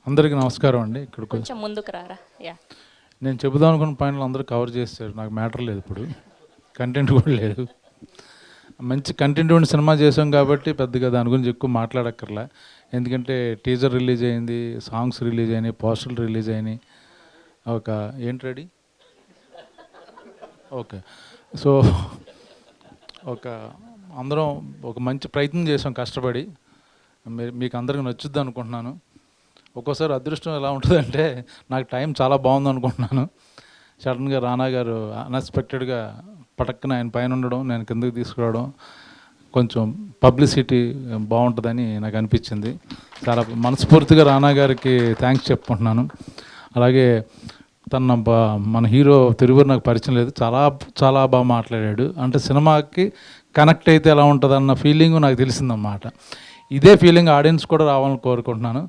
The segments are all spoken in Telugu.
అందరికీ నమస్కారం అండి. ఇక్కడికి కొంచెం ముందుకు రారా. యా, నేను చెబుదాం అనుకున్న పాయింట్లు అందరూ కవర్ చేశారు. నాకు మ్యాటర్ లేదు, ఇప్పుడు కంటెంట్ కూడా లేదు. మంచి కంటెంట్ ఉన్న సినిమా చేసాం కాబట్టి పెద్దగా దాని గురించి ఎక్కువ మాట్లాడక్కర్లా. ఎందుకంటే టీజర్ రిలీజ్ అయింది, సాంగ్స్ రిలీజ్ అయినాయి, పోస్టర్లు రిలీజ్ అయినాయి. ఒక ఏంటి రెడీ ఓకే. సో ఒక అందరం ఒక మంచి ప్రయత్నం చేసాం కష్టపడి. మీకు అందరికీ నచ్చుద్ది అనుకుంటున్నాను. ఒక్కోసారి అదృష్టం ఎలా ఉంటుందంటే నాకు టైం చాలా బాగుంది అనుకుంటున్నాను. సడన్గా రానా గారు అన్ఎక్స్పెక్టెడ్గా పటక్కున ఆయన పైన ఉండడం, నేను కిందకి తీసుకురావడం, కొంచెం పబ్లిసిటీ బాగుంటుందని నాకు అనిపించింది. చాలా మనస్ఫూర్తిగా రానా గారికి థ్యాంక్స్ చెప్పుకుంటున్నాను. అలాగే మన హీరో తిరువురు నాకు పరిచయం లేదు, చాలా చాలా బాగా మాట్లాడాడు. అంటే సినిమాకి కనెక్ట్ అయితే ఎలా ఉంటుంది అన్న ఫీలింగ్ నాకు తెలిసిందన్నమాట. ఇదే ఫీలింగ్ ఆడియన్స్ కూడా రావాలని కోరుకుంటున్నాను.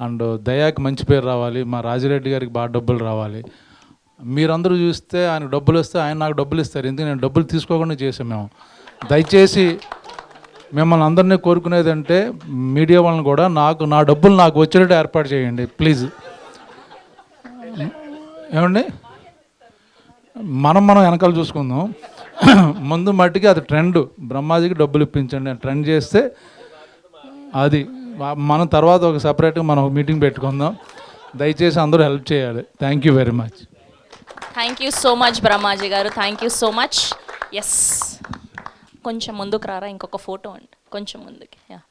అండ్ దయాకి మంచి పేరు రావాలి, మా రాజిరెడ్డి గారికి బాగా డబ్బులు రావాలి. మీరందరూ చూస్తే ఆయనకు డబ్బులు వస్తే ఆయన నాకు డబ్బులు ఇస్తారు. ఎందుకంటే నేను డబ్బులు తీసుకోకుండా చేసాం మేము. దయచేసి మిమ్మల్ని అందరినీ కోరుకునేది అంటే మీడియా వాళ్ళని కూడా నా డబ్బులు నాకు వచ్చేటట్టు ఏర్పాటు చేయండి ప్లీజ్. ఏమండి, మనం వెనకాల చూసుకుందాం. ముందు మట్టికి అది ట్రెండ్, బ్రహ్మాజీకి డబ్బులు ఇప్పించండి అని ట్రెండ్ చేస్తే అది మనం తర్వాత ఒక సపరేట్గా మనం మీటింగ్ పెట్టుకుందాం. దయచేసి అందరూ హెల్ప్ చేయాలి. Thank you very much. Thank you so much Brahmaji గారు, thank you so much. Yes, కొంచెం ముందుకు రారా, ఇంకొక ఫోటో అండి, కొంచెం ముందుకి. యా.